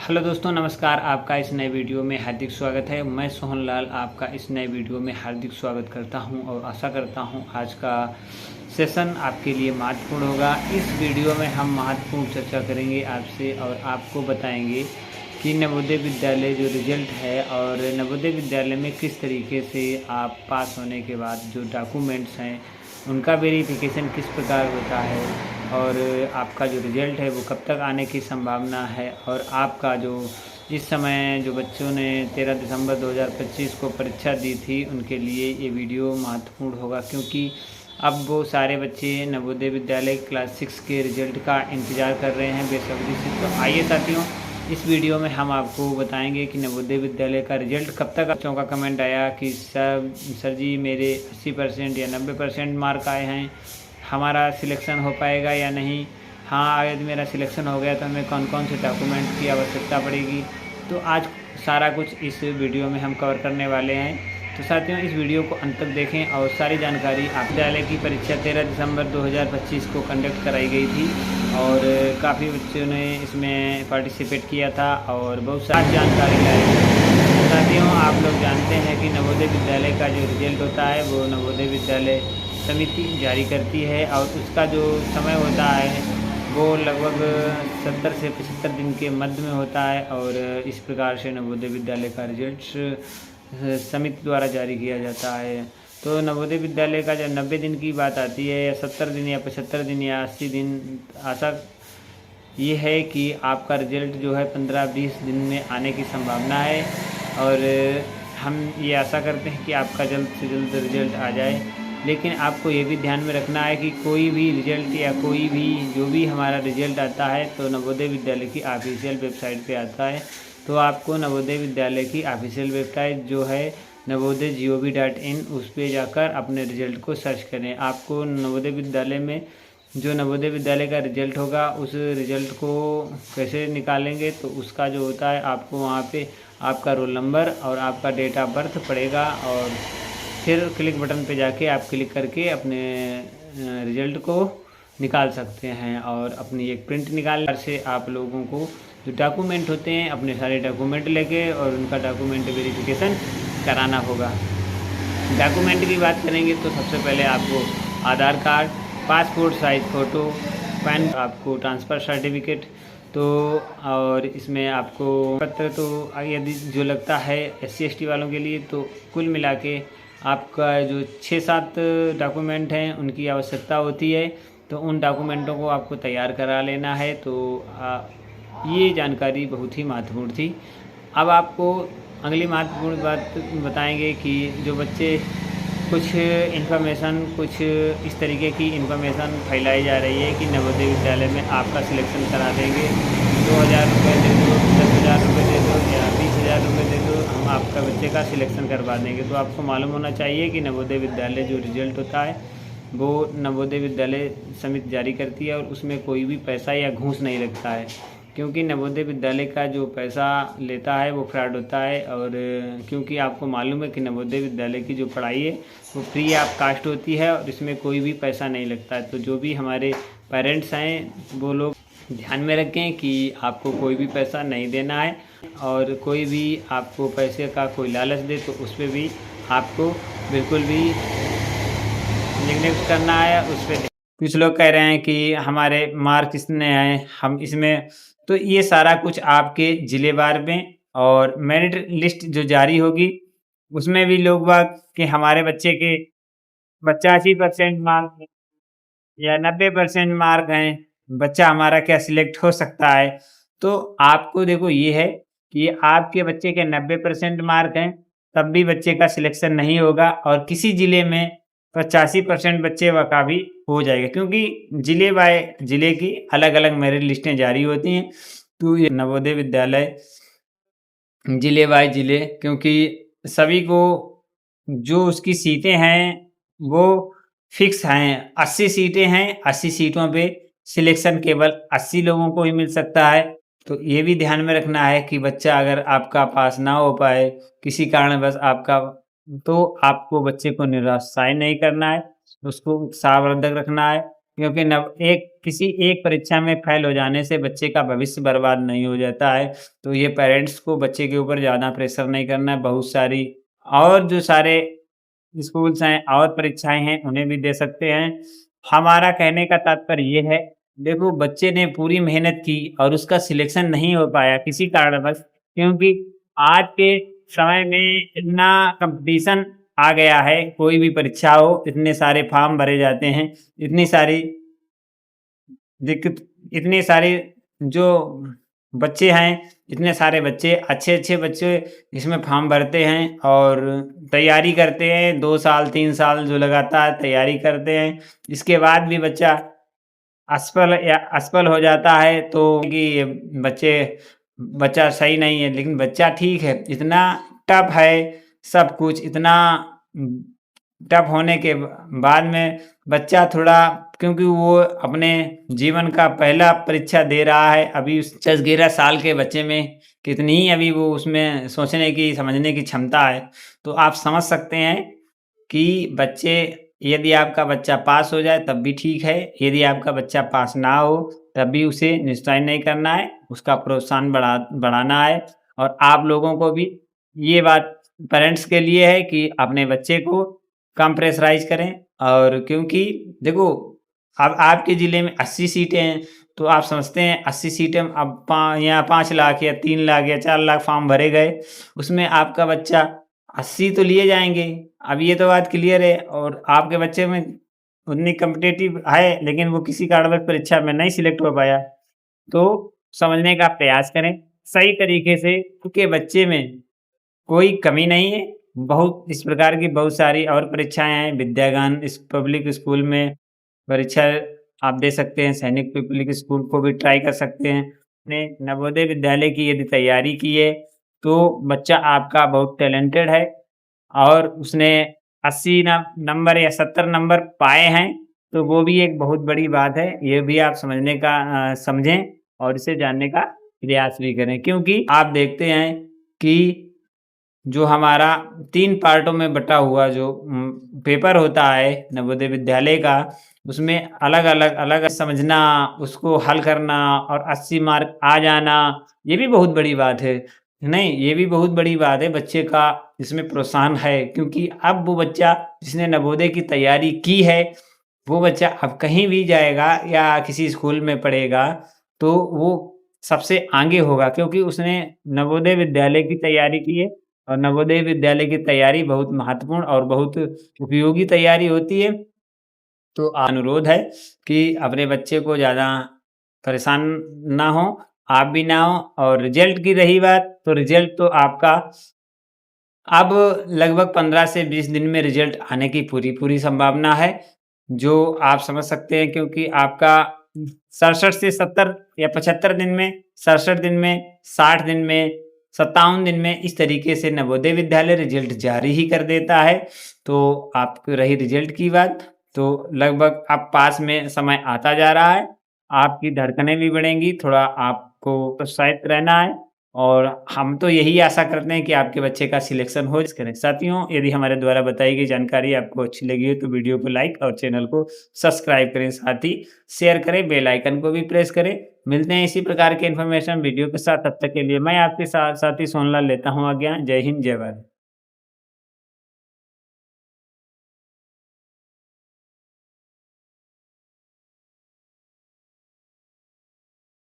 Hello दोस्तों, नमस्कार। आपका इस नए वीडियो में हार्दिक स्वागत है। मैं सोहन लाल आपका इस नए वीडियो में हार्दिक स्वागत करता हूं और आशा करता हूं आज का सेशन आपके लिए महत्वपूर्ण होगा। इस वीडियो में हम महत्वपूर्ण चर्चा करेंगे आपसे और आपको बताएंगे कि नवोदय विद्यालय जो रिजल्ट है और नवोदय विद्यालय में किस तरीके से आप पास होने के बाद जो डॉक्यूमेंट्स हैं उनका वेरिफिकेशन किस प्रकार होता है और आपका जो रिज़ल्ट है वो कब तक आने की संभावना है और आपका जो इस समय जो बच्चों ने 13 दिसंबर 2025 को परीक्षा दी थी उनके लिए ये वीडियो महत्वपूर्ण होगा, क्योंकि अब वो सारे बच्चे नवोदय विद्यालय क्लास 6 के रिज़ल्ट का इंतज़ार कर रहे हैं बेसब्री से। तो आइए साथियों, इस वीडियो में हम आपको बताएंगे कि नवोदय विद्यालय का रिजल्ट कब तक। बच्चों का कमेंट आया कि सर जी मेरे 80% या 90% मार्क आए हैं, हमारा सिलेक्शन हो पाएगा या नहीं। हाँ, यदि मेरा सिलेक्शन हो गया तो हमें कौन कौन से डॉक्यूमेंट की आवश्यकता पड़ेगी। तो आज सारा कुछ इस वीडियो में हम कवर करने वाले हैं। तो साथियों, इस वीडियो को अंत तक देखें और सारी जानकारी। आप विद्यालय की परीक्षा 13 दिसंबर 2025 को कंडक्ट कराई गई थी और काफ़ी बच्चों ने इसमें पार्टिसिपेट किया था और बहुत सारी जानकारी लाई। साथियों, आप लोग जानते हैं कि नवोदय विद्यालय का जो रिजल्ट होता है वो नवोदय विद्यालय समिति जारी करती है और उसका जो समय होता है वो लगभग 70 से 75 दिन के मध्य में होता है और इस प्रकार से नवोदय विद्यालय का रिजल्ट समिति द्वारा जारी किया जाता है। तो नवोदय विद्यालय का जब 90 दिन की बात आती है या 70 दिन या 75 दिन या 80 दिन, आशा ये है कि आपका रिजल्ट जो है 15-20 दिन में आने की संभावना है और हम ये आशा करते हैं कि आपका जल्द से जल्द रिजल्ट आ जाए। लेकिन आपको ये भी ध्यान में रखना है कि कोई भी रिजल्ट या कोई भी जो भी हमारा रिजल्ट आता है तो नवोदय विद्यालय की ऑफिशियल वेबसाइट पे आता है। तो आपको नवोदय विद्यालय की ऑफिशियल वेबसाइट जो है navodaya.gov.in उस पर जाकर अपने रिजल्ट को सर्च करें। आपको नवोदय विद्यालय में जो नवोदय विद्यालय का रिजल्ट होगा उस रिजल्ट को कैसे निकालेंगे, तो उसका जो होता है आपको वहाँ पे आपका रोल नंबर और आपका डेट ऑफ बर्थ पड़ेगा और फिर क्लिक बटन पे जाके आप क्लिक करके अपने रिजल्ट को निकाल सकते हैं और अपनी एक प्रिंट निकाल से आप लोगों को जो डॉक्यूमेंट होते हैं अपने सारे डॉक्यूमेंट लेके और उनका डॉक्यूमेंट वेरिफिकेशन कराना होगा। डॉक्यूमेंट की बात करेंगे तो सबसे पहले आपको Aadhaar card, passport size photo, PAN, आपको ट्रांसफ़र सर्टिफिकेट, तो और इसमें आपको पत्र, तो यदि जो लगता है SC/ST वालों के लिए, तो कुल मिला के आपका जो 6-7 डॉक्यूमेंट हैं उनकी आवश्यकता होती है। तो उन डॉक्यूमेंटों को आपको तैयार करा लेना है। तो ये जानकारी बहुत ही महत्वपूर्ण थी। अब आपको अगली महत्वपूर्ण बात बताएंगे कि जो बच्चे कुछ इन्फॉर्मेशन, कुछ इस तरीके की इन्फॉर्मेशन फैलाई जा रही है कि नवोदय विद्यालय में आपका सिलेक्शन करा देंगे, 2000 रुपये दे दो, 10,000 रुपये दे दो या 20,000 रुपये दे दो, हम आपका बच्चे का सिलेक्शन करवा देंगे। तो आपको मालूम होना चाहिए कि नवोदय विद्यालय जो रिजल्ट होता है वो नवोदय विद्यालय समिति जारी करती है और उसमें कोई भी पैसा या घूस नहीं लगता है, क्योंकि नवोदय विद्यालय का जो पैसा लेता है वो फ्रॉड होता है। और क्योंकि आपको मालूम है कि नवोदय विद्यालय की जो पढ़ाई है वो फ्री ऑफ कास्ट होती है और इसमें कोई भी पैसा नहीं लगता है। तो जो भी हमारे पेरेंट्स हैं वो लोग ध्यान में रखें कि आपको कोई भी पैसा नहीं देना है और कोई भी आपको पैसे का कोई लालच दे तो उस पर भी आपको बिल्कुल भी नेगलेक्ट करना है उस पर। कुछ लोग कह रहे हैं कि हमारे मार्क्स इतने हैं, हम इसमें, तो ये सारा कुछ आपके ज़िलेवार में और मेरिट लिस्ट जो जारी होगी उसमें भी लोग बाग कि हमारे बच्चे के 85% मार्क हैं या 90% मार्क हैं, बच्चा हमारा क्या सिलेक्ट हो सकता है। तो आपको देखो ये है कि आपके बच्चे के 90% मार्क हैं तब भी बच्चे का सिलेक्शन नहीं होगा और किसी ज़िले में 85% बच्चे का भी हो जाएगा, क्योंकि ज़िले बाय ज़िले की अलग-अलग मेरिट लिस्टें जारी होती हैं। तो ये नवोदय विद्यालय ज़िले बाय ज़िले, क्योंकि सभी को जो उसकी सीटें हैं वो फिक्स हैं, 80 सीटें हैं, 80 सीटों पे सिलेक्शन केवल 80 लोगों को ही मिल सकता है। तो ये भी ध्यान में रखना है कि बच्चा अगर आपका पास ना हो पाए किसी कारणवश आपका, तो आपको बच्चे को निरुत्साहित नहीं करना है, उसको उत्साहवर्धक रखना है, क्योंकि नव एक किसी एक परीक्षा में फेल हो जाने से बच्चे का भविष्य बर्बाद नहीं हो जाता है। तो ये पेरेंट्स को बच्चे के ऊपर ज़्यादा प्रेशर नहीं करना है, बहुत सारी और जो सारे स्कूल्स हैं और परीक्षाएँ हैं, उन्हें भी दे सकते हैं। हमारा कहने का तात्पर्य ये है, देखो बच्चे ने पूरी मेहनत की और उसका सिलेक्शन नहीं हो पाया किसी कारणवश, क्योंकि आज के समय में इतना कॉम्पिटिशन आ गया है, कोई भी परीक्षा हो, इतने सारे फॉर्म भरे जाते हैं, इतनी सारी दिक्कत इतने सारे जो बच्चे हैं, इतने सारे बच्चे अच्छे-अच्छे बच्चे इसमें फॉर्म भरते हैं और तैयारी करते हैं, 2 साल 3 साल जो लगातार तैयारी करते हैं। इसके बाद भी बच्चा असफल हो जाता है, तो कि ये बच्चे बच्चा सही नहीं है, लेकिन बच्चा ठीक है, इतना टफ़ है सब कुछ, इतना टफ़ होने के बाद में बच्चा थोड़ा, क्योंकि वो अपने जीवन का पहला परीक्षा दे रहा है, अभी उस 10-11 साल के बच्चे में कितनी ही अभी वो उसमें सोचने की, समझने की क्षमता है। तो आप समझ सकते हैं कि बच्चे, यदि आपका बच्चा पास हो जाए तब भी ठीक है, यदि आपका बच्चा पास ना हो तब भी उसे निरुत्साहित नहीं करना है, उसका प्रोत्साहन बढ़ाना है। और आप लोगों को भी ये बात पेरेंट्स के लिए है कि अपने बच्चे को कम प्रेशराइज़ करें। और क्योंकि देखो, अब आपके ज़िले में 80 सीटें हैं, तो आप समझते हैं 80 सीटें, अब यहाँ 5 लाख या 3 लाख या 4 लाख फॉर्म भरे गए, उसमें आपका बच्चा 80 तो लिए जाएँगे। अब ये तो बात क्लियर है, और आपके बच्चे में उतनी कॉम्पिटिटिव है, लेकिन वो किसी कारणवश परीक्षा में नहीं सिलेक्ट हो पाया। तो समझने का प्रयास करें सही तरीके से, क्योंकि बच्चे में कोई कमी नहीं है। बहुत इस प्रकार की बहुत सारी और परीक्षाएँ हैं, विद्यागान इस पब्लिक स्कूल में परीक्षा आप दे सकते हैं, सैनिक पब्लिक स्कूल को भी ट्राई कर सकते हैं। अपने नवोदय विद्यालय की यदि तैयारी की है, तो बच्चा आपका बहुत टैलेंटेड है और उसने 80 नंबर या 70 नंबर पाए हैं, तो वो भी एक बहुत बड़ी बात है। ये भी आप समझें और इसे जानने का प्रयास भी करें, क्योंकि आप देखते हैं कि जो हमारा 3 पार्टों में बँटा हुआ जो पेपर होता है नवोदय विद्यालय का, उसमें अलग-अलग समझना, उसको हल करना और 80 मार्क आ जाना, ये भी बहुत बड़ी बात है। नहीं, ये भी बहुत बड़ी बात है, बच्चे का इसमें प्रोत्साहन है, क्योंकि अब वो बच्चा जिसने नवोदय की तैयारी की है, वो बच्चा अब कहीं भी जाएगा या किसी स्कूल में पढ़ेगा, तो वो सबसे आगे होगा, क्योंकि उसने नवोदय विद्यालय की तैयारी की है। और नवोदय विद्यालय की तैयारी बहुत महत्वपूर्ण और बहुत उपयोगी तैयारी होती है। तो अनुरोध है कि अपने बच्चे को ज़्यादा परेशान ना हो, आप भी ना हो। और रिज़ल्ट की रही बात, तो रिज़ल्ट तो आपका अब लगभग 15 से 20 दिन में रिज़ल्ट आने की पूरी संभावना है, जो आप समझ सकते हैं, क्योंकि आपका 67 से 70 या 75 दिन में, 67 दिन में, 60 दिन में, 57 दिन में, इस तरीके से नवोदय विद्यालय रिज़ल्ट जारी ही कर देता है। तो आपकी रही रिज़ल्ट की बात, तो लगभग अब पास में समय आता जा रहा है, आपकी धड़कनें भी बढ़ेंगी, थोड़ा आपको उत्साहित रहना है। और हम तो यही आशा करते हैं कि आपके बच्चे का सिलेक्शन हो करें। साथियों, यदि हमारे द्वारा बताई गई जानकारी आपको अच्छी लगी हो तो वीडियो को लाइक और चैनल को सब्सक्राइब करें, साथ ही शेयर करें, बेल आइकन को भी प्रेस करें। मिलते हैं इसी प्रकार के इन्फॉर्मेशन वीडियो के साथ, तब तक के लिए मैं आपके साथ साथी सोनलाल लेता हूँ आज्ञा। जय हिंद, जय भारत।